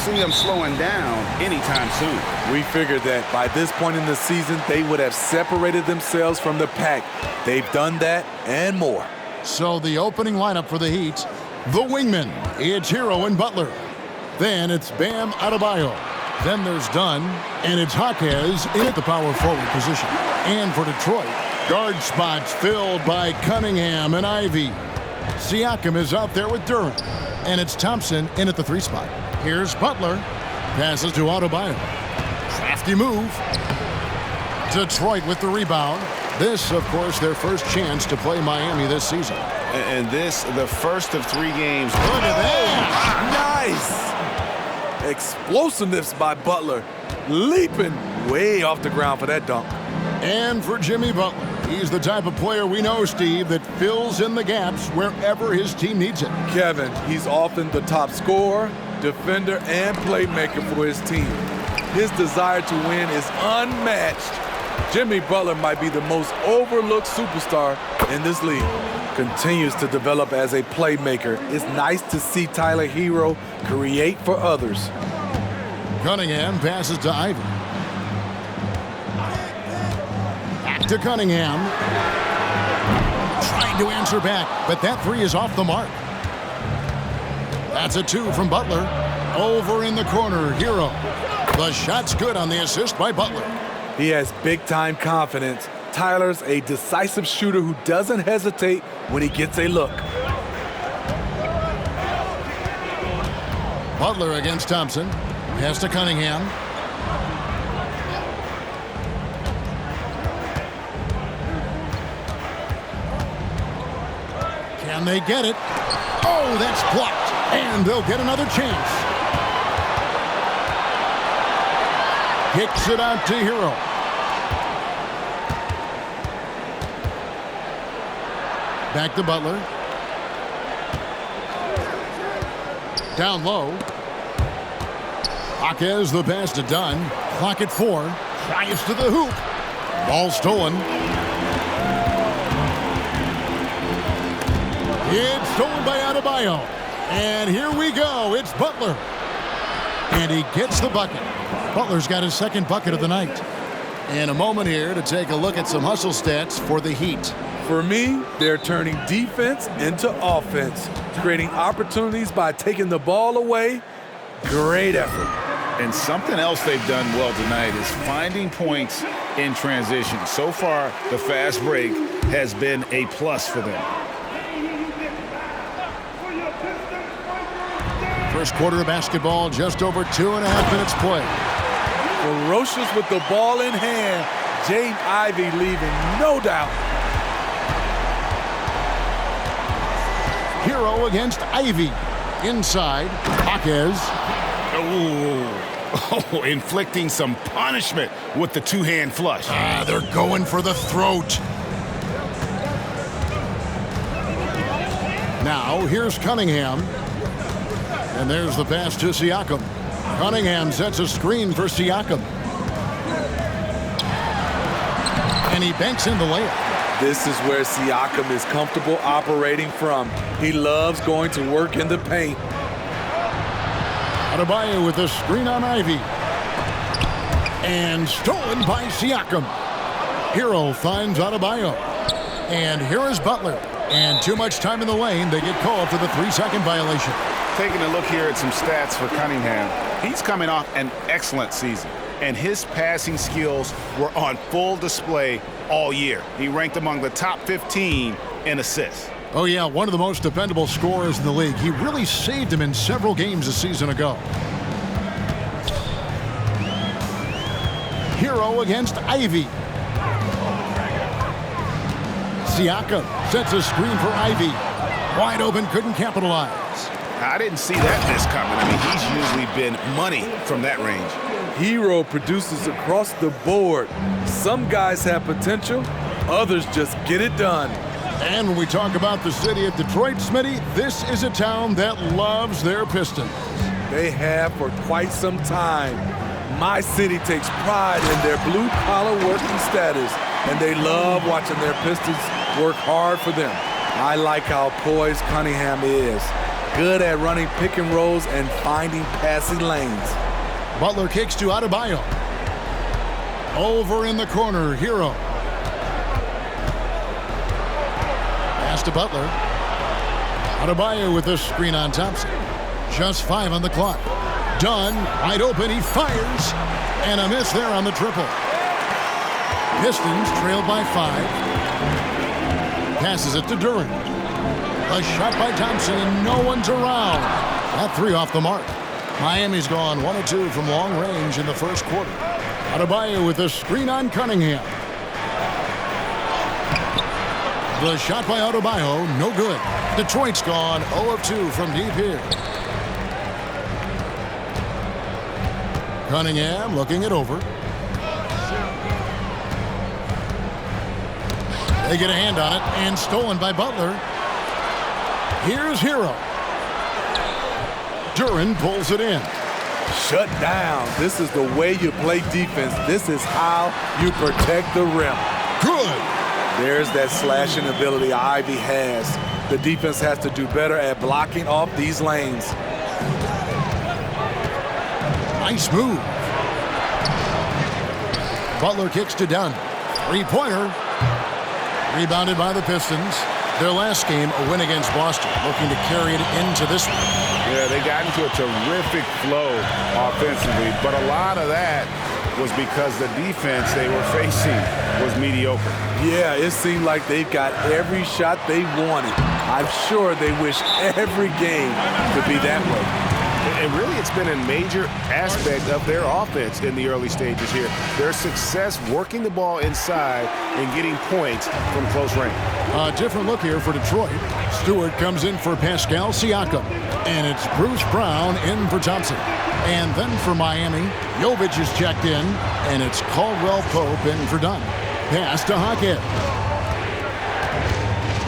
see them slowing down anytime soon. We figured that by this point in the season, they would have separated themselves from the pack. They've done that and more. So the opening lineup for the Heat, the wingmen, it's Hero and Butler. Then it's Bam Adebayo. Then there's Dunn, and it's Jaquez in at the power forward position. And for Detroit, guard spots filled by Cunningham and Ivy. Siakam is out there with Durant, and it's Thompson in at the 3 spot. Here's Butler, passes to Adebayo. Crafty move. Detroit with the rebound. This, of course, their first chance to play Miami this season. And this, the first of 3 games. Look at that. Nice! Explosiveness by Butler. Leaping way off the ground for that dunk. And for Jimmy Butler, he's the type of player we know, Steve, that fills in the gaps wherever his team needs it. Kevin, he's often the top scorer, defender, and playmaker for his team. His desire to win is unmatched. Jimmy Butler might be the most overlooked superstar in this league. Continues to develop as a playmaker. It's nice to see Tyler Hero create for others. Cunningham passes to Ivy. Back to Cunningham. Trying to answer back, but that 3 is off the mark. That's a 2 from Butler. Over in the corner, Hero. The shot's good on the assist by Butler. He has big-time confidence. Tyler's a decisive shooter who doesn't hesitate when he gets a look. Butler against Thompson. Pass to Cunningham. Can they get it? Oh, that's blocked. And they'll get another chance. Kicks it out to Hero. Back to Butler. Down low. Jaquez the pass to Dunn. Clock at 4. Tries to the hoop. Ball stolen. It's stolen by Adebayo. And here we go. It's Butler. And he gets the bucket. Butler's got his second bucket of the night. In a moment here to take a look at some hustle stats for the Heat. For me, they're turning defense into offense, creating opportunities by taking the ball away. Great effort. And something else they've done well tonight is finding points in transition. So far, the fast break has been a plus for them. First quarter of basketball, just over 2.5 minutes play. Ferocious with the ball in hand. Jaden Ivey leaving no doubt. Hero against Ivy. Inside, Jaquez. Oh, inflicting some punishment with the 2-hand flush. They're going for the throat. Now, here's Cunningham. And there's the pass to Siakam. Cunningham sets a screen for Siakam. And he banks in the layup. This is where Siakam is comfortable operating from. He loves going to work in the paint. Adebayo with a screen on Ivy. And stolen by Siakam. Hero finds Adebayo. And here is Butler. And too much time in the lane. They get called for the 3-second violation. Taking a look here at some stats for Cunningham. He's coming off an excellent season, and his passing skills were on full display all year. He ranked among the top 15 in assists. Oh, yeah, one of the most dependable scorers in the league. He really saved him in several games a season ago. Hero against Ivy. Siakam sets a screen for Ivy. Wide open, couldn't capitalize. I didn't see that miss coming. I mean, he's usually been money from that range. Hero produces across the board. Some guys have potential, others just get it done. And when we talk about the city of Detroit, Smitty, this is a town that loves their Pistons. They have for quite some time. My city takes pride in their blue-collar working status, and they love watching their Pistons work hard for them. I like how poised Cunningham is. good at running pick and rolls and finding passing lanes. Butler kicks to Adebayo. Over in the corner, Hero. Pass to Butler. Adebayo with a screen on Thompson. Just 5 on the clock. Dunn, wide open, he fires. And a miss there on the triple. Pistons trailed by 5. Passes it to Duren. A shot by Thompson, and no one's around. That 3 off the mark. Miami's gone 1 of 2 from long range in the first quarter. Adebayo with a screen on Cunningham. The shot by Adebayo, no good. Detroit's gone 0 of 2 from deep here. Cunningham looking it over. They get a hand on it, and stolen by Butler. Here's Hero. Duren pulls it in. Shut down. This is the way you play defense. This is how you protect the rim. Good. There's that slashing ability Ivy has. The defense has to do better at blocking off these lanes. Nice move. Butler kicks to Dunn. 3-pointer. Rebounded by the Pistons. Their last game, a win against Boston, looking to carry it into this one. Yeah, they got into a terrific flow offensively, but a lot of that was because the defense they were facing was mediocre. Yeah, it seemed like they got every shot they wanted. I'm sure they wish every game could be that way. And really, it's been a major aspect of their offense in the early stages here. Their success working the ball inside and getting points from close range. A different look here for Detroit. Stewart comes in for Pascal Siakam. And it's Bruce Brown in for Thompson. And then for Miami, Jovic is checked in. And it's Caldwell Pope in for Dunn. Pass to Hockett.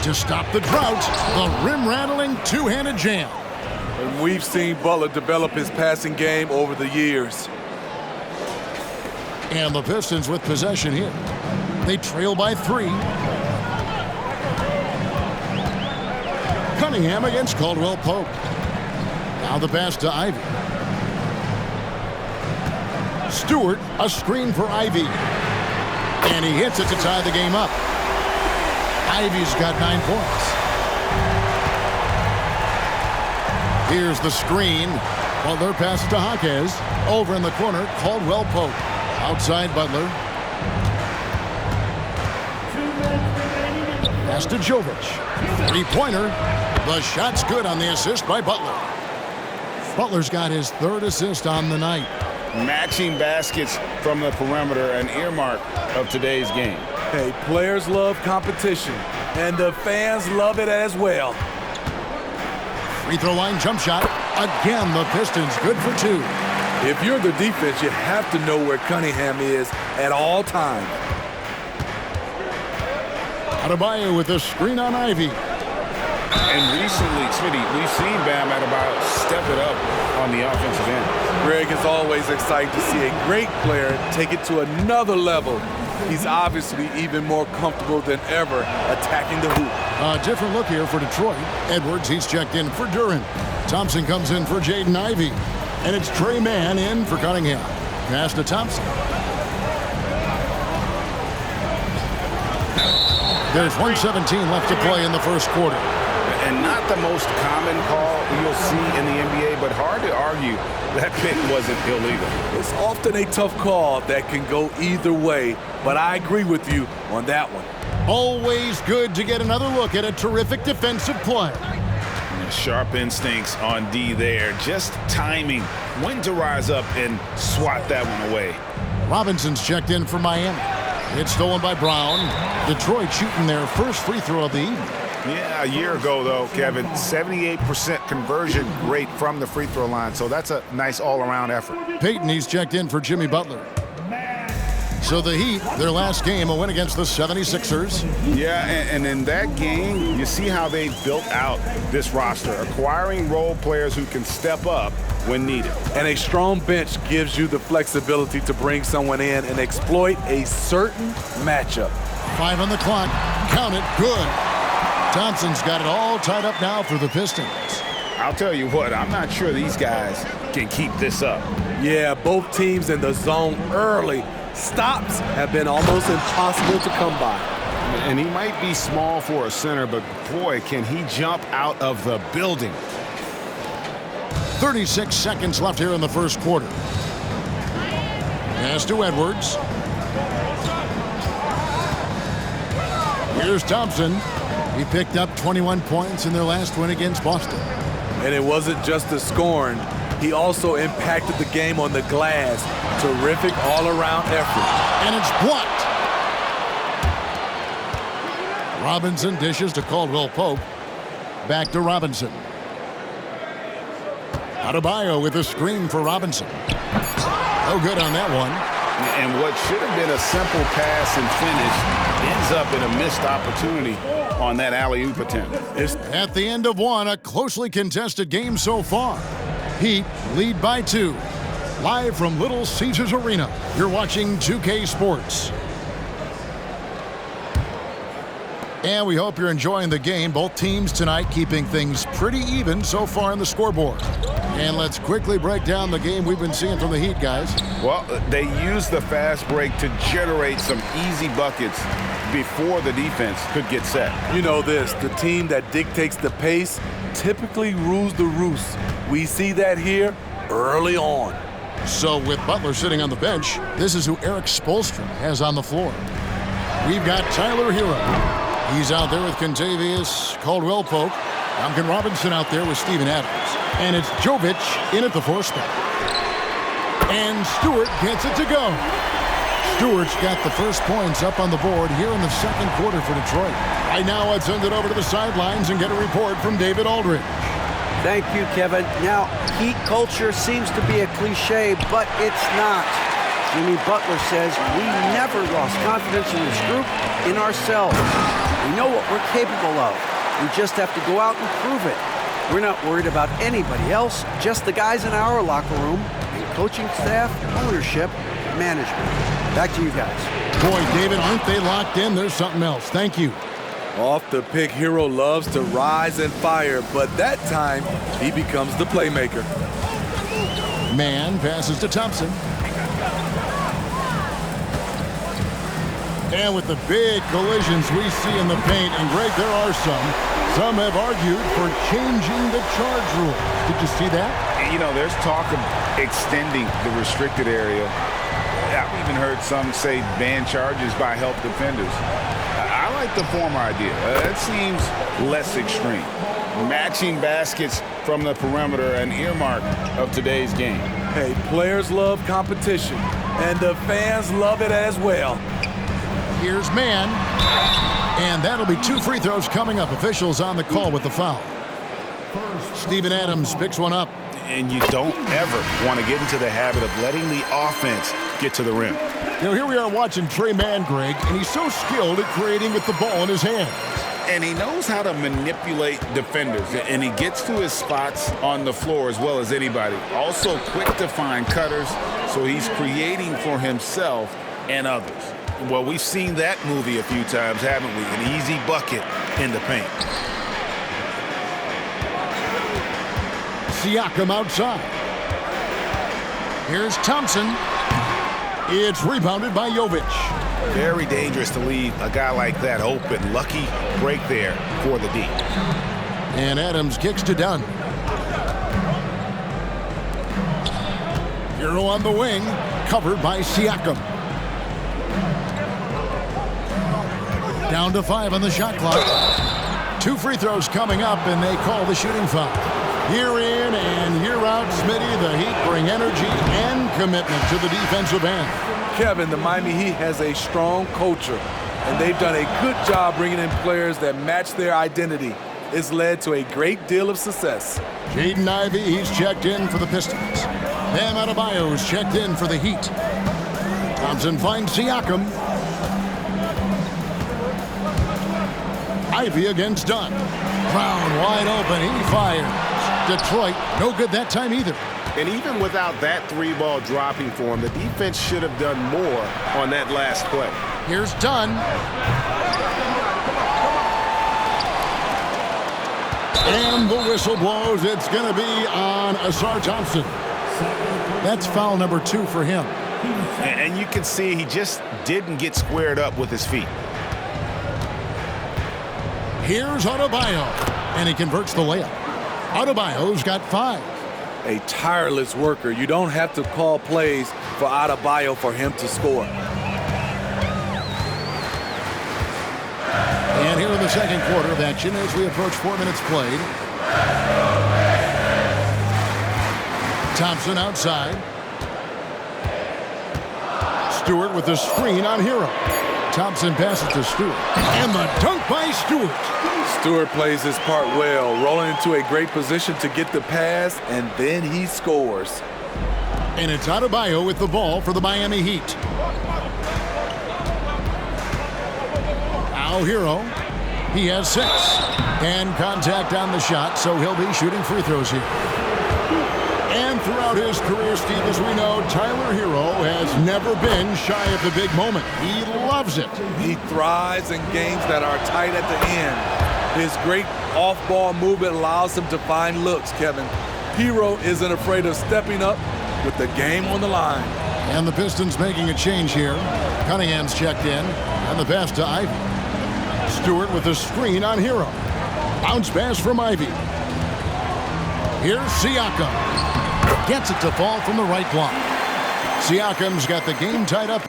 To stop the drought, the rim-rattling two-handed jam. And we've seen Butler develop his passing game over the years. And the Pistons with possession here. They trail by 3. Cunningham against Caldwell Pope. Now the pass to Ivy. Stewart, a screen for Ivy. And he hits it to tie the game up. Ivy's got 9 points. Here's the screen. Butler passes to Hawkes. Over in the corner, Caldwell Pope. Outside Butler. Pass to Jovic. 3-pointer. The shot's good on the assist by Butler. Butler's got his 3rd assist on the night. Matching baskets from the perimeter, an earmark of today's game. Hey, players love competition, and the fans love it as well. Free throw line jump shot. Again, the Pistons good for 2. If you're the defense, you have to know where Cunningham is at all times. Adebayo with a screen on Ivy. And recently, Smitty, we've seen Bam Adebayo step it up on the offensive end. Greg, it's always exciting to see a great player take it to another level. He's obviously even more comfortable than ever attacking the hoop. A different look here for Detroit. Edwards, he's checked in for Duren. Thompson comes in for Jaden Ivey. And it's Trey Mann in for Cunningham. Pass to Thompson. There's 1:17 left to play in the first quarter. And not the most common call you'll see in the NBA, but hard to argue that pick wasn't illegal. It's often a tough call that can go either way, but I agree with you on that one. Always good to get another look at a terrific defensive play. Sharp instincts on D there. Just timing when to rise up and swat that one away. Robinson's checked in for Miami. It's stolen by Brown. Detroit shooting their first free throw of the evening. Yeah, a year ago, though, Kevin, 78% conversion rate from the free throw line. So that's a nice all-around effort. Peyton, he's checked in for Jimmy Butler. So the Heat, their last game, a win against the 76ers. Yeah, and in that game, you see how they built out this roster, acquiring role players who can step up when needed. And a strong bench gives you the flexibility to bring someone in and exploit a certain matchup. 5 on the clock. Count it. Good. Thompson's got it all tied up now for the Pistons. I'll tell you what, I'm not sure these guys can keep this up. Yeah, both teams in the zone early. Stops have been almost impossible to come by. And he might be small for a center, but boy, can he jump out of the building. 36 seconds left here in the first quarter. Pass to Edwards. Here's Thompson. He picked up 21 points in their last win against Boston. And it wasn't just the scoring. He also impacted the game on the glass. Terrific all-around effort. And it's blocked. Robinson dishes to Caldwell Pope. Back to Robinson. Adebayo with a screen for Robinson. No good on that one. And what should have been a simple pass and finish ends up in a missed opportunity on that alley-oop attempt. At the end of one, a closely contested game so far. Heat lead by 2. Live from Little Caesars Arena, you're watching 2K Sports. And we hope you're enjoying the game. Both teams tonight keeping things pretty even so far on the scoreboard. And let's quickly break down the game we've been seeing from the Heat, guys. Well, they used the fast break to generate some easy buckets before the defense could get set. You know this, the team that dictates the pace typically rules the roost. We see that here early on. So with Butler sitting on the bench, this is who Eric Spoelstra has on the floor. We've got Tyler Hero. He's out there with Kentavious Caldwell-Pope. Duncan Robinson out there with Steven Adams. And it's Jovic in at the 4 spot. And Stewart gets it to go. Stewart's got the first points up on the board here in the second quarter for Detroit. Right now, let's send it over to the sidelines and get a report from David Aldridge. Thank you, Kevin. Now, Heat culture seems to be a cliche, but it's not. Jimmy Butler says we never lost confidence in this group, in ourselves. We know what we're capable of. We just have to go out and prove it. We're not worried about anybody else, just the guys in our locker room, and coaching staff, ownership, management. Back to you guys. Boy, David, aren't they locked in? There's something else. Thank you. Off the pick, Hero loves to rise and fire, but that time he becomes the playmaker. Man passes to Thompson. And with the big collisions we see in the paint, and Greg, there are some have argued for changing the charge rule. Did you see that? You know, there's talk of extending the restricted area. I've even heard some say ban charges by help defenders. I like the former idea. That seems less extreme. Matching baskets from the perimeter, an earmark of today's game. Hey, players love competition, and the fans love it as well. Here's Man. And that'll be 2 free throws coming up. Officials on the call with the foul. Steven Adams picks one up. And you don't ever want to get into the habit of letting the offense get to the rim. You know, here we are watching Trey Mann, Greg, and he's so skilled at creating with the ball in his hands. And he knows how to manipulate defenders, and he gets to his spots on the floor as well as anybody. Also quick to find cutters, so he's creating for himself and others. Well, we've seen that movie a few times, haven't we? An easy bucket in the paint. Siakam outside. Here's Thompson. It's rebounded by Jovic. Very dangerous to leave a guy like that open. Lucky break there for the D. And Adams kicks to Dunn. Hero on the wing, covered by Siakam. Down to 5 on the shot clock. 2 free throws coming up, and they call the shooting foul. Year in and year out, Smitty, the Heat bring energy and commitment to the defensive end. Kevin, the Miami Heat has a strong culture, and they've done a good job bringing in players that match their identity. It's led to a great deal of success. Jaden Ivey, he's checked in for the Pistons. Bam Adebayo's checked in for the Heat. Thompson finds Siakam. Ivey against Dunn. Brown wide open, he fires. Detroit, no good that time either. And even without that 3-ball dropping for him, the defense should have done more on that last play. Here's Dunn. And the whistle blows. It's going to be on Asar Thompson. That's foul number 2 for him. And you can see he just didn't get squared up with his feet. Here's Adebayo, and he converts the layup. Adebayo's got 5. A tireless worker. You don't have to call plays for Adebayo for him to score. And here in the second quarter of action as we approach 4 minutes played. Thompson outside. Stewart with the screen on Hero. Thompson passes to Stewart. And the dunk by Stewart. Stewart plays his part well, rolling into a great position to get the pass, and then he scores. And it's Adebayo with the ball for the Miami Heat. Now Hero. He has 6. And contact on the shot, so he'll be shooting free throws here. And throughout his career, Steve, as we know, Tyler Hero has never been shy of the big moment. He loves it. He thrives in games that are tight at the end. His great off-ball movement allows him to find looks, Kevin. Hero isn't afraid of stepping up with the game on the line. And the Pistons making a change here. Cunningham's checked in, and the pass to Ivy. Stewart with the screen on Hero. Bounce pass from Ivy. Here's Siakam. Gets it to fall from the right block. Siakam's got the game tied up.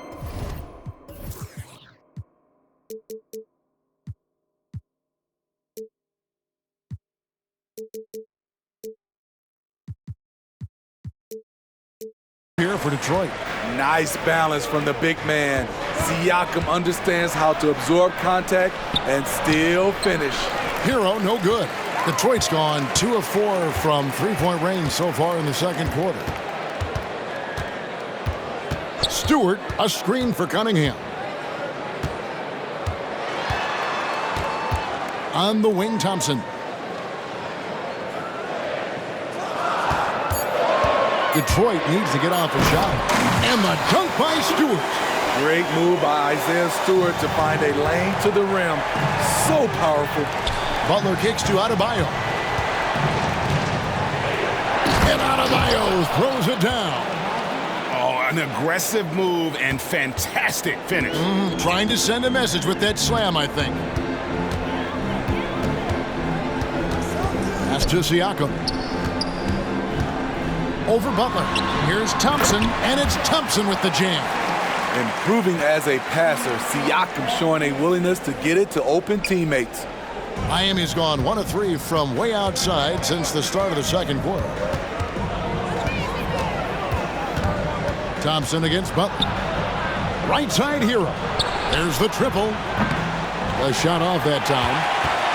Here for Detroit. Nice balance from the big man. Siakam understands how to absorb contact and still finish. Hero, no good. Detroit's gone 2 of 4 from three-point range so far in the second quarter. Stewart, a screen for Cunningham. On the wing, Thompson. Detroit needs to get off a shot. And the dunk by Stewart. Great move by Isaiah Stewart to find a lane to the rim. So powerful. Butler kicks to Adebayo. And Adebayo throws it down. Oh, an aggressive move and fantastic finish. Trying to send a message with that slam, I think. Pass to Siakam. Over Butler. Here's Thompson, and it's Thompson with the jam. Improving as a passer, Siakam showing a willingness to get it to open teammates. Miami's gone 1 of 3 from way outside since the start of the second quarter. Thompson against Butler. Right side Hero. There's the triple. A shot off that time.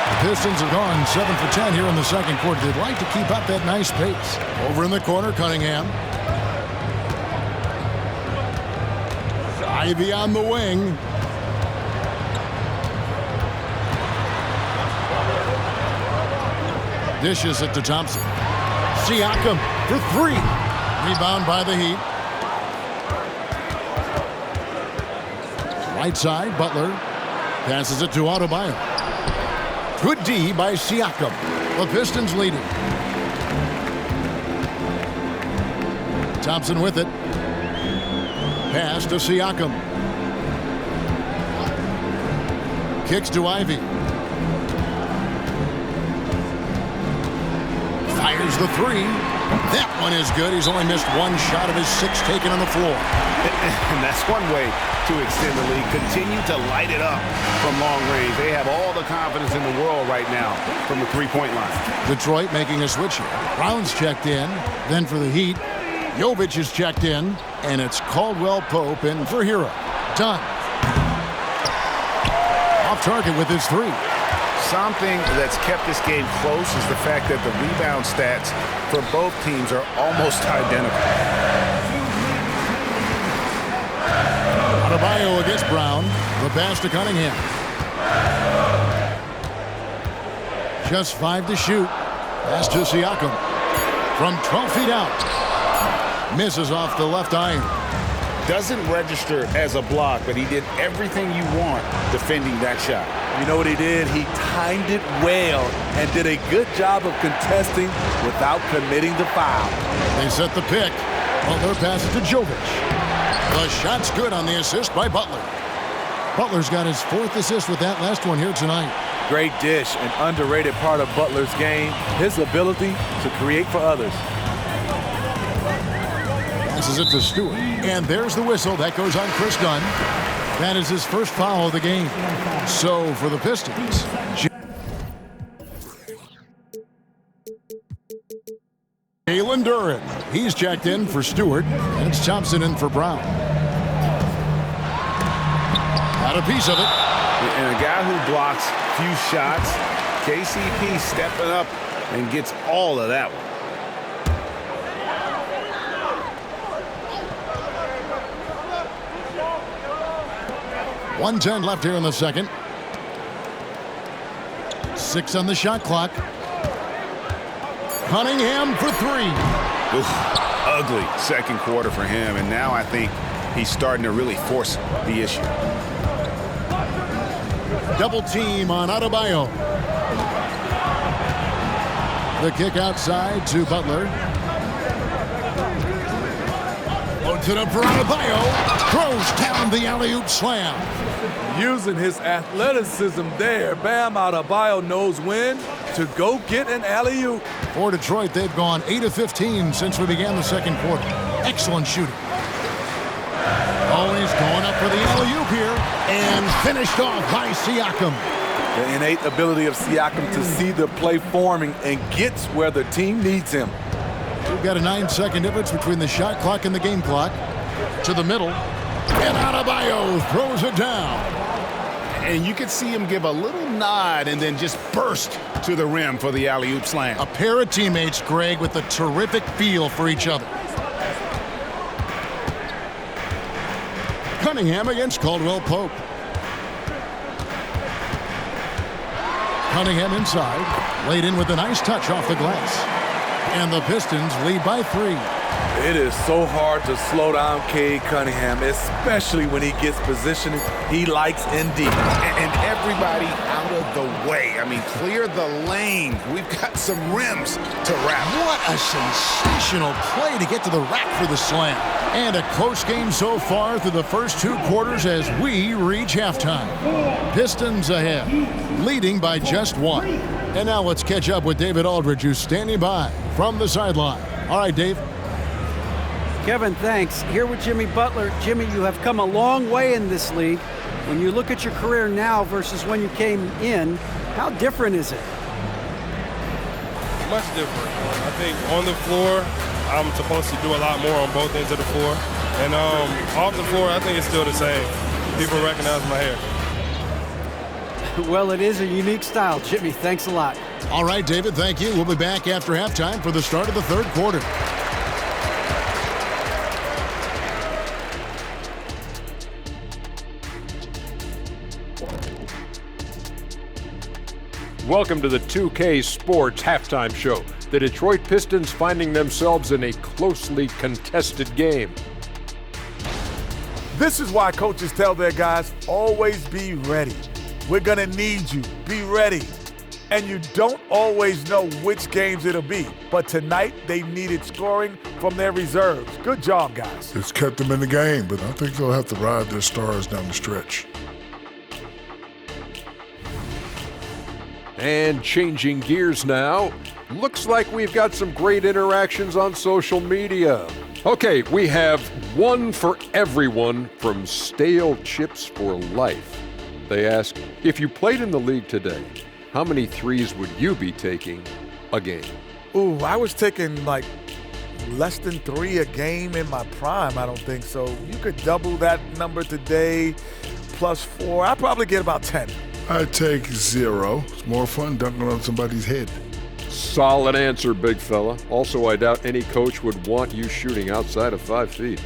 The Pistons have gone 7 for 10 here in the second quarter. They'd like to keep up that nice pace. Over in the corner, Cunningham. Ivy on the wing. Dishes it to Thompson. Siakam for 3. Rebound by the Heat. Right side, Butler. Passes it to Adebayo. Good D by Siakam. The Pistons leading. Thompson with it. Pass to Siakam. Kicks to Ivy. Fires the 3. That one is good. He's only missed 1 shot of his 6 taken on the floor. And that's one way to extend the lead. Continue to light it up from long range. They have all the confidence in the world right now from the three-point line. Detroit making a switch here. Brown's checked in. Then for the Heat, Jovic is checked in. And it's Caldwell Pope in for Hero. Done. Off target with his 3. Something that's kept this game close is the fact that the rebound stats for both teams are almost identical. Adebayo against Brown. The pass to Cunningham. Just 5 to shoot. Pass to Siakam. From 12 feet out. Misses off the left iron. Doesn't register as a block, but he did everything you want defending that shot. You know what he did? He timed it well and did a good job of contesting without committing the foul. They set the pick. Butler passes to Jovic. The shot's good on the assist by Butler. Butler's got his 4th assist with that last one here tonight. Great dish, an underrated part of Butler's game, his ability to create for others. Passes it to Stewart. And there's the whistle. That goes on Chris Dunn. That is his first foul of the game. So for the Pistons, Jalen Duren. He's checked in for Stewart. And it's Thompson in for Brown. Got a piece of it. And a guy who blocks few shots, KCP stepping up and gets all of that one. 1:10 left here in the second. 6 on the shot clock. Cunningham for 3. Oof, ugly second quarter for him, and now I think he's starting to really force the issue. Double team on Adebayo. The kick outside to Butler. Loads it up for Adebayo. Throws down the alley-oop slam. Using his athleticism there, Bam Adebayo knows when to go get an alley-oop. For Detroit, they've gone 8 of 15 since we began the second quarter. Excellent shooting. Oh, he's going up for the alley-oop here. And finished off by Siakam. The innate ability of Siakam to see the play forming and gets where the team needs him. We've got a 9-second difference between the shot clock and the game clock. To the middle. And Adebayo throws it down. And you could see him give a little nod and then just burst to the rim for the alley-oop slam. A pair of teammates, Greg, with a terrific feel for each other. Cunningham against Caldwell Pope. Cunningham inside. Laid in with a nice touch off the glass. And the Pistons lead by 3. It is so hard to slow down Cade Cunningham, especially when he gets positioned he likes in deep. And everybody out of the way. I mean, clear the lane. We've got some rims to wrap. What a sensational play to get to the rack for the slam. And a close game so far through the first 2 quarters as we reach halftime. Pistons ahead, leading by just 1. And now let's catch up with David Aldridge, who's standing by from the sideline. All right, Dave. Kevin, thanks. Here with Jimmy Butler. Jimmy, you have come a long way in this league. When you look at your career now versus when you came in, how different is it? Much different. I think on the floor, I'm supposed to do a lot more on both ends of the floor. And off the floor, I think it's still the same. People recognize my hair. Well, it is a unique style, Jimmy. Thanks a lot. All right, David, thank you. We'll be back after halftime for the start of the third quarter. Welcome to the 2K Sports Halftime Show. The Detroit Pistons finding themselves in a closely contested game. This is why coaches tell their guys, always be ready. We're going to need you. Be ready. And you don't always know which games it'll be. But tonight, they needed scoring from their reserves. Good job, guys. It's kept them in the game, but I think they'll have to ride their stars down the stretch. And changing gears now, looks like we've got some great interactions on social media. Okay, we have one for everyone from Stale Chips for Life. They ask, if you played in the league today, how many threes would you be taking a game? Ooh, I was taking like less than 3 a game in my prime, I don't think so. You could double that number today, plus 4. I'd probably get about 10. I'd take 0. It's more fun dunking on somebody's head. Solid answer, big fella. Also, I doubt any coach would want you shooting outside of 5 feet.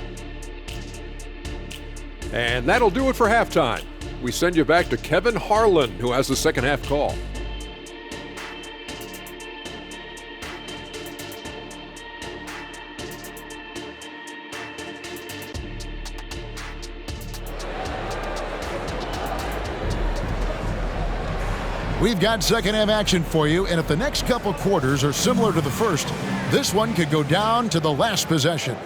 And that'll do it for halftime. We send you back to Kevin Harlan, who has the second half call. We've got second half action for you, and if the next couple quarters are similar to the first, this one could go down to the last possession.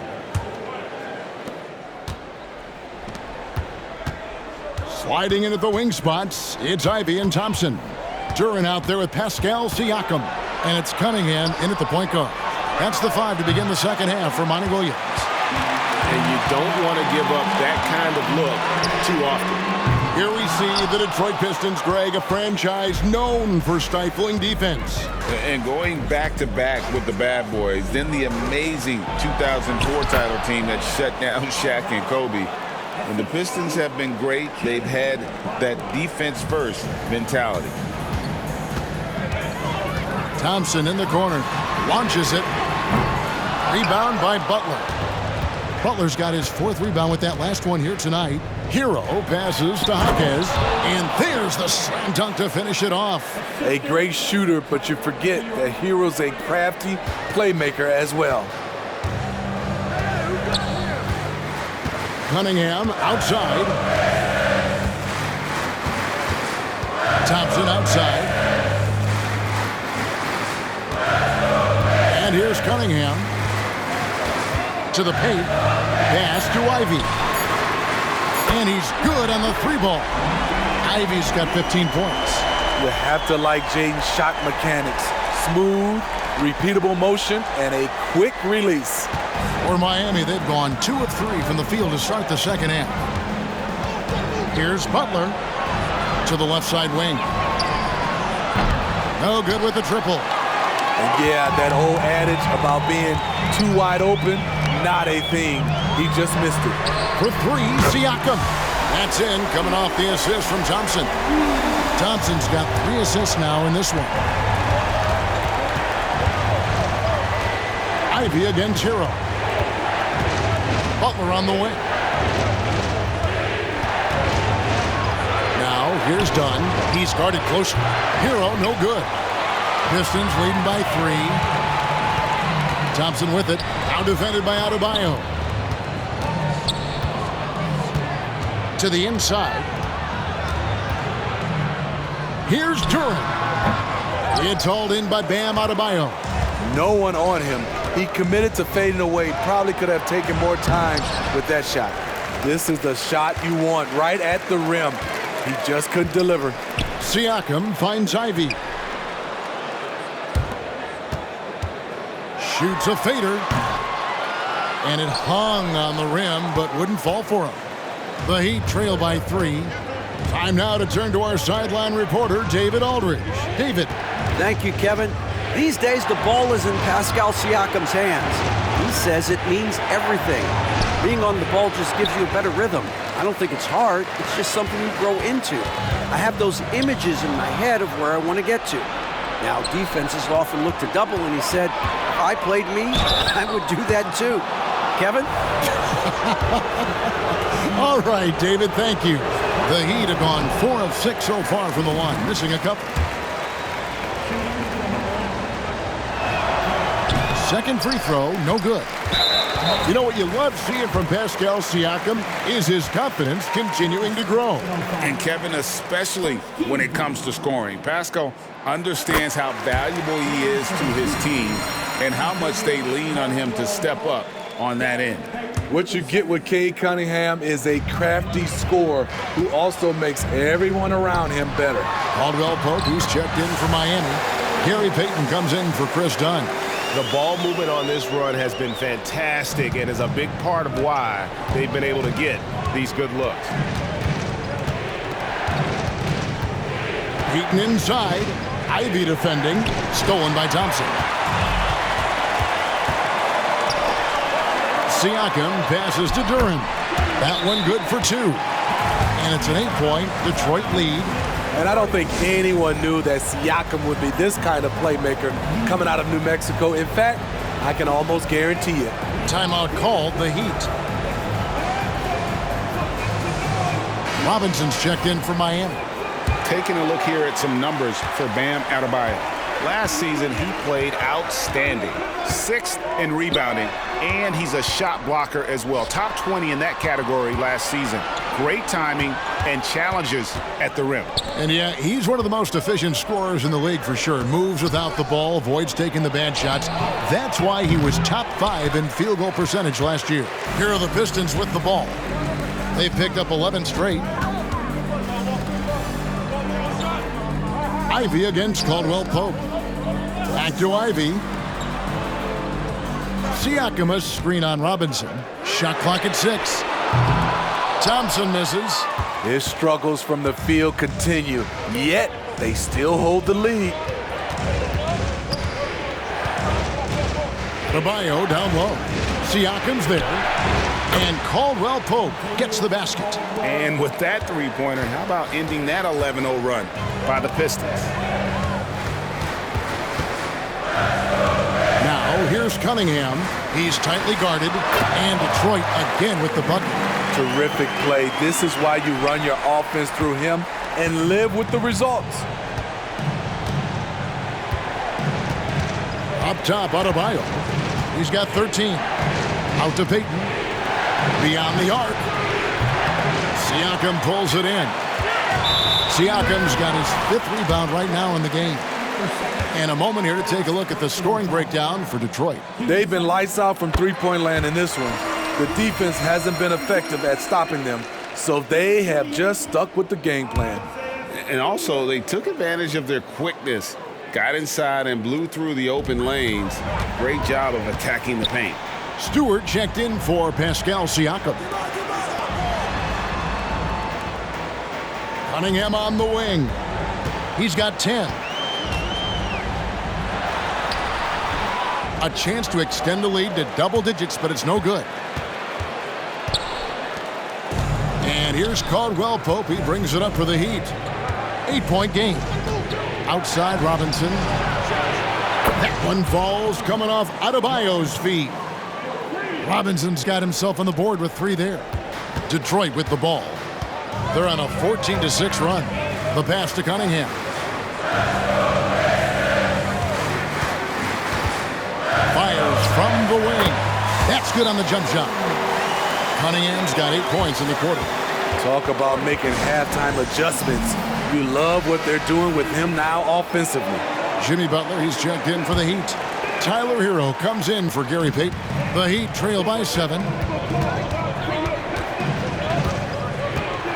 Sliding into the wing spots, it's Ivy and Thompson. Duran out there with Pascal Siakam, and it's Cunningham in at the point guard. That's the 5 to begin the second half for Monty Williams. And you don't want to give up that kind of look too often. Here we see the Detroit Pistons, Greg, a franchise known for stifling defense. And going back-to-back with the bad boys, then the amazing 2004 title team that shut down Shaq and Kobe. When the Pistons have been great, they've had that defense-first mentality. Thompson in the corner, launches it. Rebound by Butler. Butler's got his 4th rebound with that last one here tonight. Hero passes to Jaquez, and there's the slam dunk to finish it off. A great shooter, but you forget that Hero's a crafty playmaker as well. Cunningham outside. Thompson outside. And here's Cunningham. To the paint. Pass to Ivy. And he's good on the 3-ball. Ivy's got 15 points. You have to like Jaden's shot mechanics. Smooth, repeatable motion, and a quick release. For Miami, they've gone 2 of 3 from the field to start the second half. Here's Butler to the left side wing. No good with the triple. And yeah, that old adage about being too wide open, not a thing. He just missed it. For 3, Siakam. That's in, coming off the assist from Thompson. Thompson's got 3 assists now in this one. Ivy against Hero. Butler on the wing. Now, here's Dunn. He's guarded closely. Hero, no good. Pistons leading by 3. Thompson with it. Now defended by Adebayo. To the inside. Here's Duran. It's hauled in by Bam Adebayo. No one on him. He committed to fading away. Probably could have taken more time with that shot. This is the shot you want right at the rim. He just couldn't deliver. Siakam finds Ivy. Shoots a fader. And it hung on the rim, but wouldn't fall for him. The Heat trail by 3. Time now to turn to our sideline reporter, David Aldridge. David. Thank you, Kevin. These days, the ball is in Pascal Siakam's hands. He says it means everything. Being on the ball just gives you a better rhythm. I don't think it's hard. It's just something you grow into. I have those images in my head of where I want to get to. Now, defenses often look to double, and he said, if I played me, I would do that too. Kevin? All right, David, thank you. The Heat have gone 4 of 6 so far from the line, missing a couple. Second free throw, no good. You know what you love seeing from Pascal Siakam is his confidence continuing to grow. And Kevin, especially when it comes to scoring. Pascal understands how valuable he is to his team and how much they lean on him to step up on that end. What you get with Cade Cunningham is a crafty scorer who also makes everyone around him better. Caldwell Pope, who's checked in for Miami. Gary Payton comes in for Chris Dunn. The ball movement on this run has been fantastic and is a big part of why they've been able to get these good looks. Payton inside. Ivy defending. Stolen by Thompson. Siakam passes to Duran. That one good for 2. And it's an 8-point Detroit lead. And I don't think anyone knew that Siakam would be this kind of playmaker coming out of New Mexico. In fact, I can almost guarantee it. Timeout called, the Heat. Robinson's checked in for Miami. Taking a look here at some numbers for Bam Adebayo. Last season, he played outstanding. 6th in rebounding, and he's a shot blocker as well. Top 20 in that category last season. Great timing and challenges at the rim. And yeah, he's one of the most efficient scorers in the league for sure. Moves without the ball, avoids taking the bad shots. That's why he was top 5 in field goal percentage last year. Here are the Pistons with the ball. They've picked up 11 straight. Ivy against Caldwell Pope. Back to Ivy. Siakam, a screen on Robinson. Shot clock at 6. Thompson misses. His struggles from the field continue, yet they still hold the lead. Adebayo down low. Siakam's there. And Caldwell Pope gets the basket. And with that three-pointer, how about ending that 11-0 run by the Pistons? Now, here's Cunningham. He's tightly guarded. And Detroit again with the bucket. Terrific play. This is why you run your offense through him and live with the results. Up top, Adebayo. He's got 13. Out to Payton. Beyond the arc. Siakam pulls it in. Siakam's got his 5th rebound right now in the game. And a moment here to take a look at the scoring breakdown for Detroit. They've been lights out from three-point land in this one. The defense hasn't been effective at stopping them, so they have just stuck with the game plan. And also, they took advantage of their quickness, got inside and blew through the open lanes. Great job of attacking the paint. Stewart checked in for Pascal Siakam. Cunningham on the wing. He's got 10. A chance to extend the lead to double digits, but it's no good. And here's Caldwell Pope. He brings it up for the Heat. 8-point game. Outside Robinson. That one falls coming off Adebayo's feet. Robinson's got himself on the board with 3 there. Detroit with the ball. They're on a 14-6 run. The pass to Cunningham. Fires from the wing. That's good on the jump shot. Cunningham's got 8 points in the quarter. Talk about making halftime adjustments. You love what they're doing with him now offensively. Jimmy Butler, he's checked in for the Heat. Tyler Hero comes in for Gary Payton. The Heat trail by 7.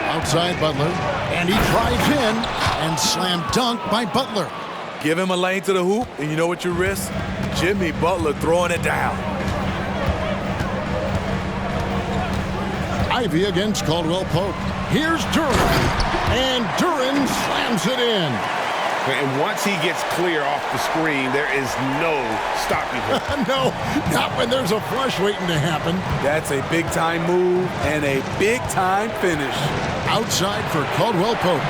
Outside Butler, and he drives in and slam dunk by Butler. Give him a lane to the hoop, and you know what you risk? Jimmy Butler throwing it down. Ivy against Caldwell Pope. Here's Duran, and Duran slams it in. And once he gets clear off the screen, there is no stopping him. No, not when there's a flush waiting to happen. That's a big-time move and a big-time finish. Outside for Caldwell Pope.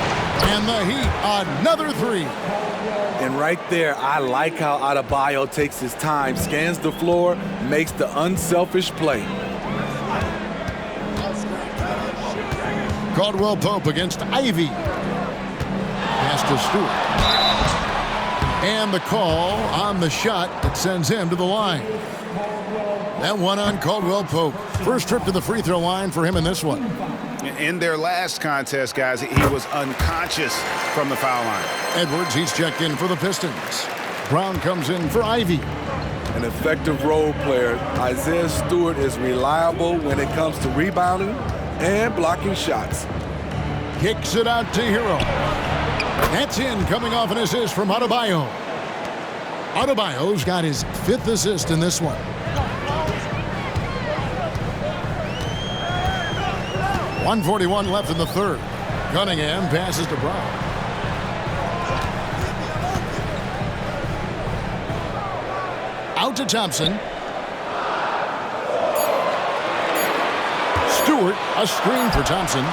And the Heat, another 3. And right there, I like how Adebayo takes his time, scans the floor, makes the unselfish play. Caldwell Pope against Ivy. Pass to Stewart. And the call on the shot that sends him to the line. That one on Caldwell Pope. First trip to the free throw line for him in this one. In their last contest, guys, he was unconscious from the foul line. Edwards, he's checked in for the Pistons. Brown comes in for Ivy. An effective role player, Isaiah Stewart is reliable when it comes to rebounding and blocking shots. Kicks it out to Hero. That's in, coming off an assist from Adebayo. Adebayo's got his 5th assist in this one. 1:41 left in the third. Cunningham passes to Brown. Out to Thompson. Stewart, a screen for Thompson.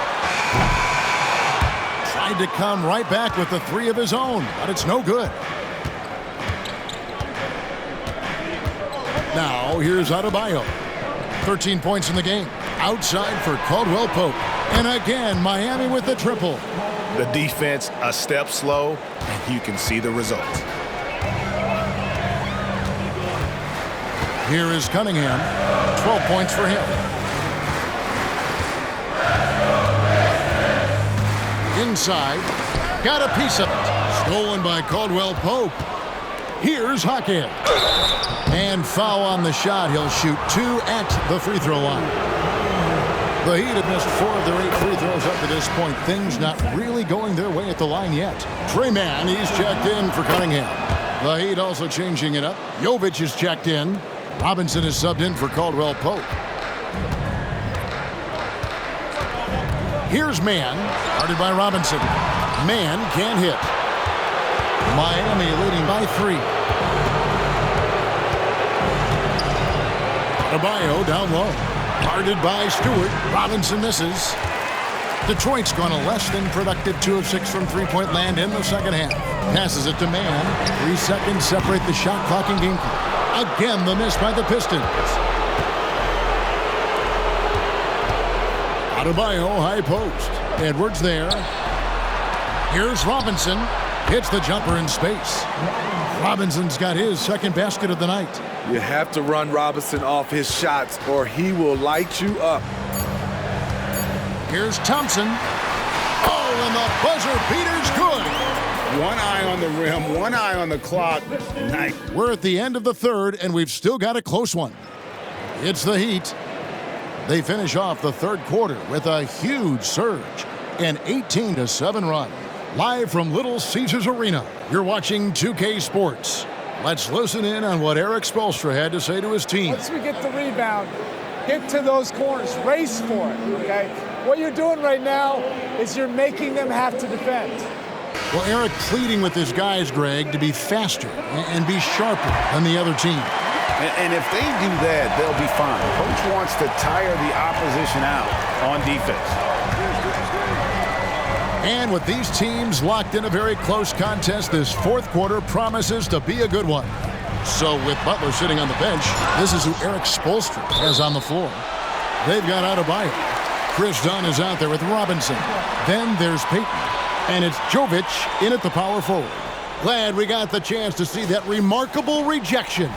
Tried to come right back with the 3 of his own, but it's no good. Now, here's Adebayo. 13 points in the game. Outside for Caldwell Pope. And again, Miami with the triple. The defense a step slow, and you can see the result. Here is Cunningham. 12 points for him. Inside. Got a piece of it. Stolen by Caldwell Pope. Here's Hackett. And foul on the shot. He'll shoot 2 at the free throw line. The Heat have missed 4 of their 8 free throws up to this point. Things not really going their way at the line yet. Trey Mann, he's checked in for Cunningham. The Heat also changing it up. Jovic is checked in. Robinson is subbed in for Caldwell Pope. Here's Mann, guarded by Robinson. Mann can't hit. Miami leading by 3. Adebayo down low. Guarded by Stewart. Robinson misses. Detroit's gone a less than productive 2 of 6 from three-point land in the second half. Passes it to Mann. 3 seconds separate the shot clock and game clock. Again, the miss by the Pistons. Adebayo, high post. Edwards there. Here's Robinson. Hits the jumper in space. Robinson's got his second basket of the night. You have to run Robinson off his shots or he will light you up. Here's Thompson. Oh, and the buzzer beater's good. One eye on the rim, one eye on the clock. Nice. We're at the end of the third, and we've still got a close one. It's the Heat. They finish off the third quarter with a huge surge, an 18-7 run. Live from Little Caesars Arena, you're watching 2K Sports. Let's listen in on what Eric Spoelstra had to say to his team. Once we get the rebound, get to those corners, race for it, okay? What you're doing right now is you're making them have to defend. Well, Eric pleading with his guys, Greg, to be faster and be sharper than the other team. And if they do that, they'll be fine. Coach wants to tire the opposition out on defense. And with these teams locked in a very close contest, this fourth quarter promises to be a good one. So with Butler sitting on the bench, this is who Eric Spoelstra has on the floor. They've got Adebayo. Chris Dunn is out there with Robinson. Then there's Payton. And it's Jovic in at the power forward. Glad we got the chance to see that remarkable rejection.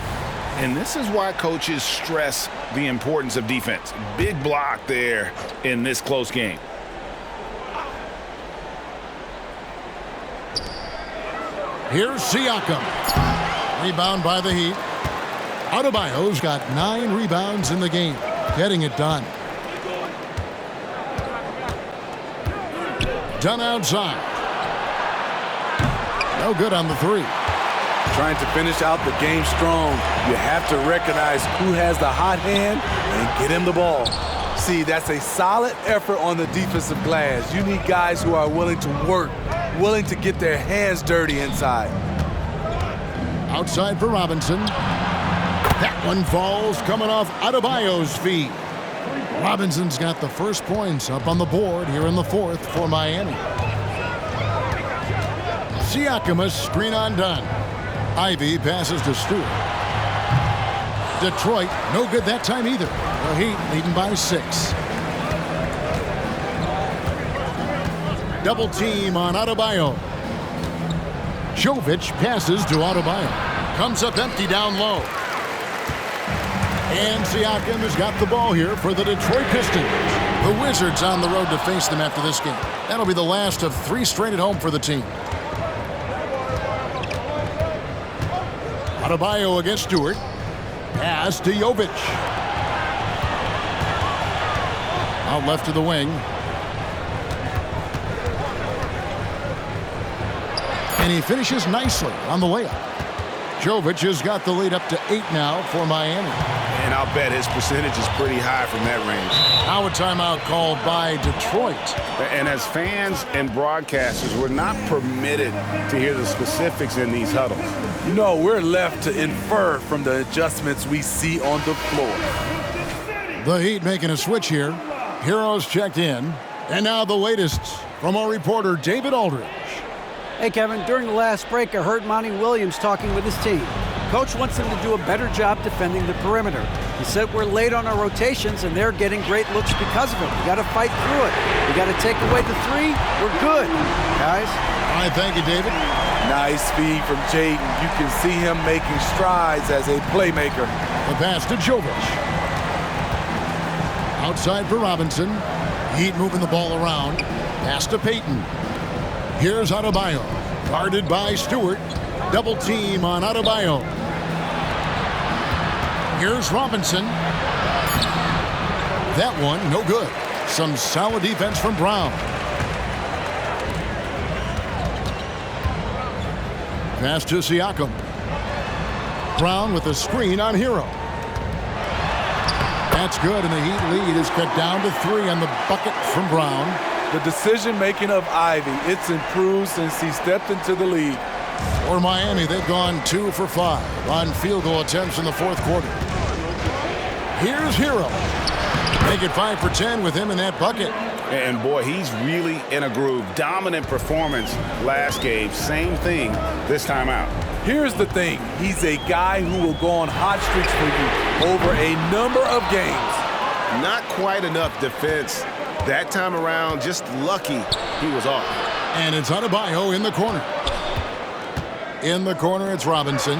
And this is why coaches stress the importance of defense. Big block there in this close game. Here's Siakam. Rebound by the Heat. Adebayo's got 9 rebounds in the game, getting it done. Dunn outside. No good on the 3. Trying to finish out the game strong, you have to recognize who has the hot hand and get him the ball. See, that's a solid effort on the defensive glass. You need guys who are willing to work, willing to get their hands dirty inside. Outside for Robinson. That one falls coming off Adebayo's feet. Robinson's got the first points up on the board here in the fourth for Miami. Siakam, a screen on Dunn. Ivy passes to Stewart. Detroit, no good that time either. The Heat leading by 6. Double team on Adebayo. Jovic passes to Adebayo. Comes up empty down low. And Siakam has got the ball here for the Detroit Pistons. The Wizards on the road to face them after this game. That'll be the last of 3 straight at home for the team. Adebayo against Stewart. Pass to Jovic. Out left to the wing. And he finishes nicely on the layup. Jovic has got the lead up to 8 now for Miami. And I'll bet his percentage is pretty high from that range. Now a timeout called by Detroit. And as fans and broadcasters, we're not permitted to hear the specifics in these huddles. No, we're left to infer from the adjustments we see on the floor. The Heat making a switch here. Heroes checked in. And now the latest from our reporter, David Aldridge. Hey, Kevin, during the last break, I heard Monty Williams talking with his team. Coach wants them to do a better job defending the perimeter. He said we're late on our rotations, and they're getting great looks because of it. We got to fight through it. We got to take away the three. We're good, guys. All right, thank you, David. Nice feed from Jaden. You can see him making strides as a playmaker. The pass to Jovic. Outside for Robinson. Heat moving the ball around. Pass to Payton. Here's Adebayo. Guarded by Stewart. Double team on Adebayo. Here's Robinson. That one, no good. Some solid defense from Brown. Pass to Siakam. Brown with a screen on Hero. That's good, and the Heat lead is cut down to 3 on the bucket from Brown. The decision-making of Ivy, it's improved since he stepped into the league. For Miami, they've gone 2 for 5 on field goal attempts in the fourth quarter. Here's Hero. Make it 5 for 10 with him in that bucket. And boy, he's really in a groove. Dominant performance last game. Same thing this time out. Here's the thing. He's a guy who will go on hot streaks for you over a number of games. Not quite enough defense that time around. Just lucky he was off. And it's Adebayo in the corner. In the corner, it's Robinson.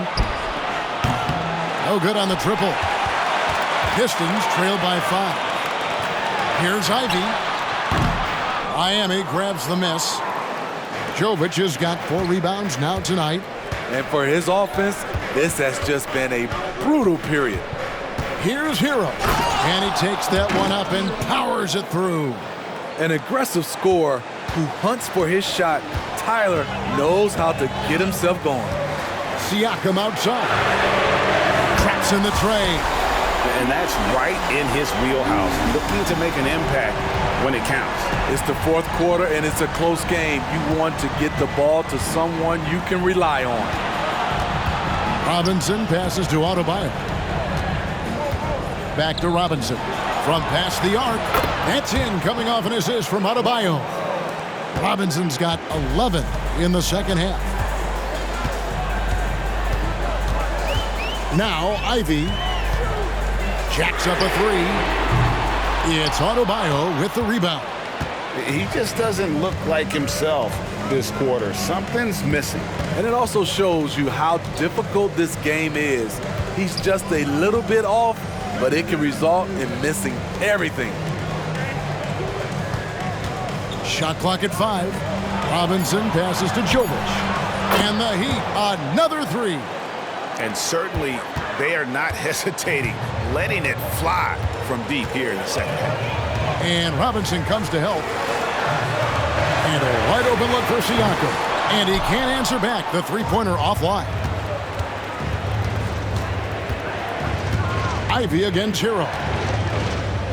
No good on the triple. Pistons trail by 5. Here's Ivy. Miami grabs the miss. Jovic has got 4 rebounds now tonight. And for his offense, this has just been a brutal period. Here's Hero. And he takes that one up and powers it through. An aggressive scorer who hunts for his shot. Tyler knows how to get himself going. Siakam outside. Traps in the tray. And that's right in his wheelhouse. Looking to make an impact when it counts. It's the fourth quarter, and it's a close game. You want to get the ball to someone you can rely on. Robinson passes to Adebayo. Back to Robinson. From past the arc. That's in, coming off an assist from Adebayo. Robinson's got 11 in the second half. Now Ivy jacks up a 3. It's Adebayo with the rebound. He just doesn't look like himself this quarter. Something's missing. And it also shows you how difficult this game is. He's just a little bit off, but it can result in missing everything. Shot clock at 5. Robinson passes to Jovic. And the Heat, another 3. And certainly they are not hesitating, letting it fly from deep here in the second half. And Robinson comes to help. And a wide open look for Siakam. And he can't answer back. The three-pointer offline. Ivy against Hero.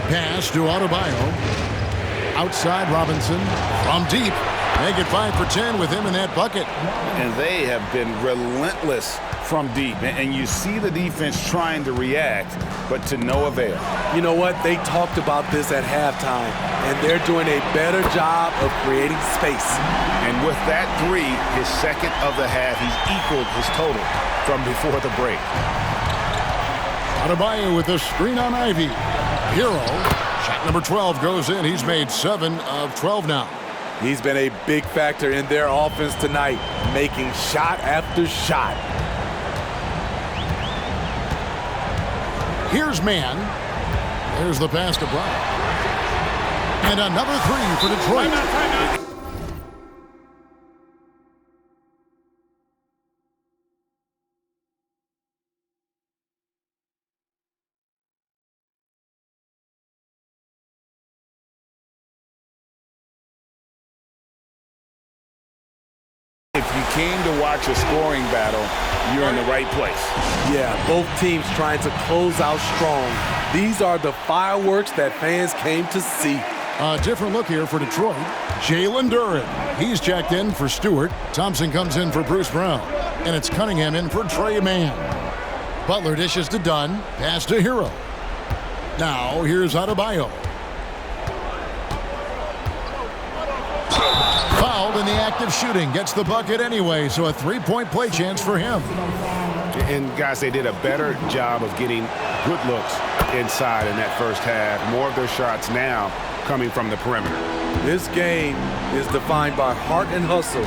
Pass to Adebayo. Outside Robinson from deep. Make it 5 for 10 with him in that bucket. And they have been relentless from deep. And you see the defense trying to react, but to no avail. You know what? They talked about this at halftime, and they're doing a better job of creating space. And with that 3, his second of the half, he's equaled his total from before the break. Adebayo with the screen on Ivy. Hero. Shot number 12 goes in. He's made 7 of 12 now. He's been a big factor in their offense tonight, making shot after shot. Here's Man. There's the pass to Brown. And another 3 for Detroit. If you came to watch a scoring battle, you're in the right place. Yeah, both teams trying to close out strong. These are the fireworks that fans came to see. A different look here for Detroit. Jalen Duren. He's checked in for Stewart. Thompson comes in for Bruce Brown. And it's Cunningham in for Trey Mann. Butler dishes to Dunn. Pass to Hero. Now here's Adebayo. Fouled in the act of shooting. Gets the bucket anyway, so a three-point play chance for him. And guys, they did a better job of getting good looks inside in that first half. More of their shots now coming from the perimeter. This game is defined by heart and hustle.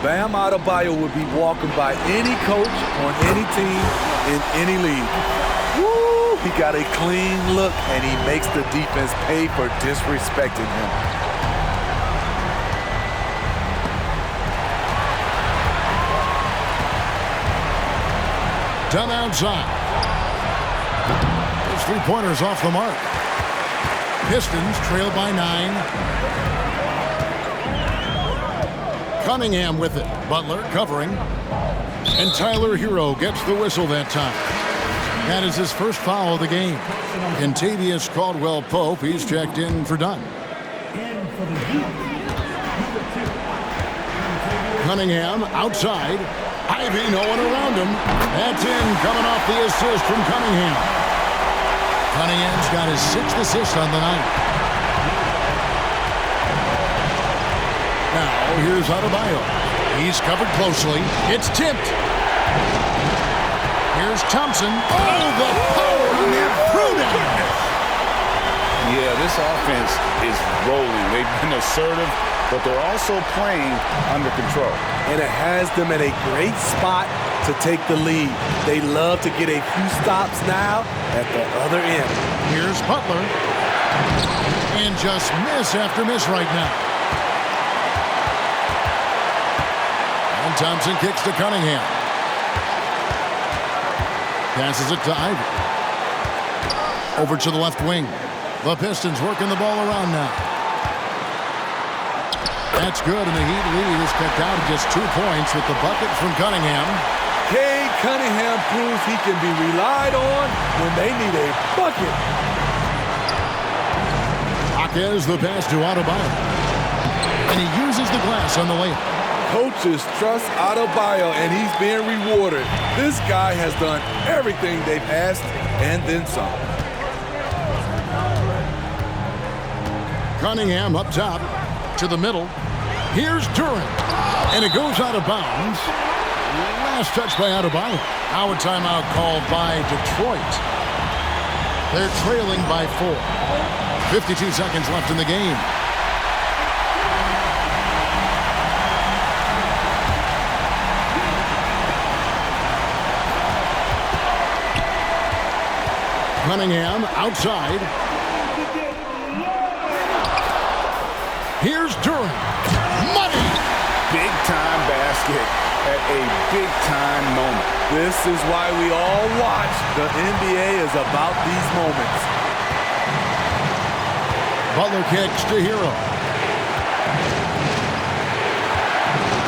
Bam Adebayo would be welcomed by any coach on any team in any league. Woo! He got a clean look, and he makes the defense pay for disrespecting him. Done outside. Those three-pointers off the mark. Pistons trail by 9. Cunningham with it. Butler covering. And Tyler Hero gets the whistle that time. That is his first foul of the game. Kentavious Caldwell-Pope, he's checked in for Dunn. Cunningham outside. Ivy, no one around him. That's in, coming off the assist from Cunningham. Cunningham's got his 6th assist on the night. Now, here's Adebayo. He's covered closely. It's tipped. Here's Thompson. Oh, the power on that throwdown. Yeah, this offense is rolling. They've been assertive, but they're also playing under control. And it has them in a great spot to take the lead. They love to get a few stops now at the other end. Here's Butler. And just miss after miss right now. And Thompson kicks to Cunningham. Passes it to Ivy. Over to the left wing. The Pistons working the ball around now. That's good, and the Heat lead is cut down to just 2 points with the bucket from Cunningham. Cade Cunningham proves he can be relied on when they need a bucket. Jaquez the pass to Adebayo. And he uses the glass on the layup. Coaches trust Adebayo, and he's being rewarded. This guy has done everything they've asked and then some. Cunningham up top to the middle. Here's Durant. And it goes out of bounds. Last touch by Adebayo. Now a timeout called by Detroit. They're trailing by 4. 52 seconds left in the game. Cunningham outside. Here's Durant. Money! Big-time basket at a big-time moment. This is why we all watch. The NBA is about these moments. Butler kicks to Hero.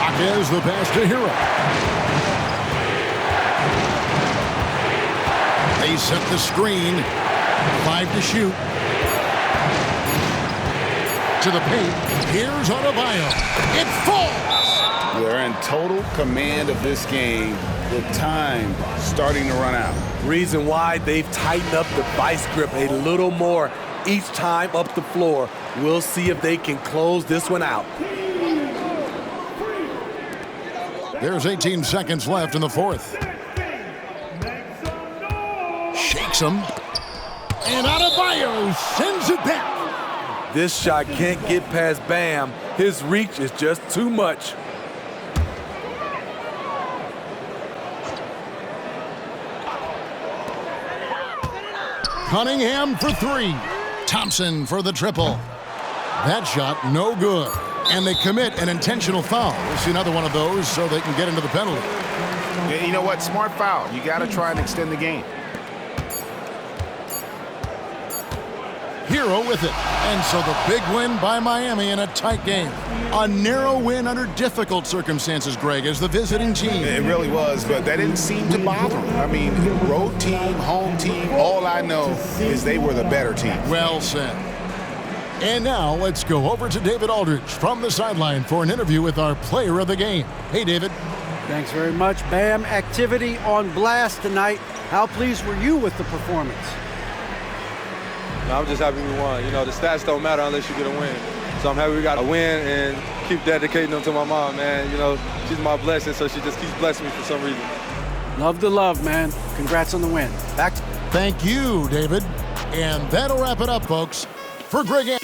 Jaquez the pass to Hero. They set the screen. 5 to shoot. To the paint. Here's Adebayo. It falls. They're in total command of this game with time starting to run out. Reason why they've tightened up the vice grip a little more each time up the floor. We'll see if they can close this one out. There's 18 seconds left in the fourth. Shakes him. And Adebayo sends it back. This shot can't get past Bam. His reach is just too much. Cunningham for 3. Thompson for the triple. That shot, no good. And they commit an intentional foul. We'll see another one of those so they can get into the penalty. Yeah, you know what? Smart foul. You got to try and extend the game. Hero with it. And so the big win by Miami in a tight game. A narrow win under difficult circumstances, Greg, as the visiting team. It really was, but that didn't seem to bother them. I mean, road team, home team, all I know is they were the better team. Well said. And now let's go over to David Aldridge from the sideline for an interview with our player of the game. Hey, David. Thanks very much, Bam. Activity on blast tonight. How pleased were you with the performance? I'm just happy we won. You know, the stats don't matter unless you get a win. So I'm happy we got a win and keep dedicating them to my mom, man. You know, she's my blessing, so she just keeps blessing me for some reason. Love the love, man. Congrats on the win. Back to Thank you, David. And that'll wrap it up, folks. For Greg Anderson.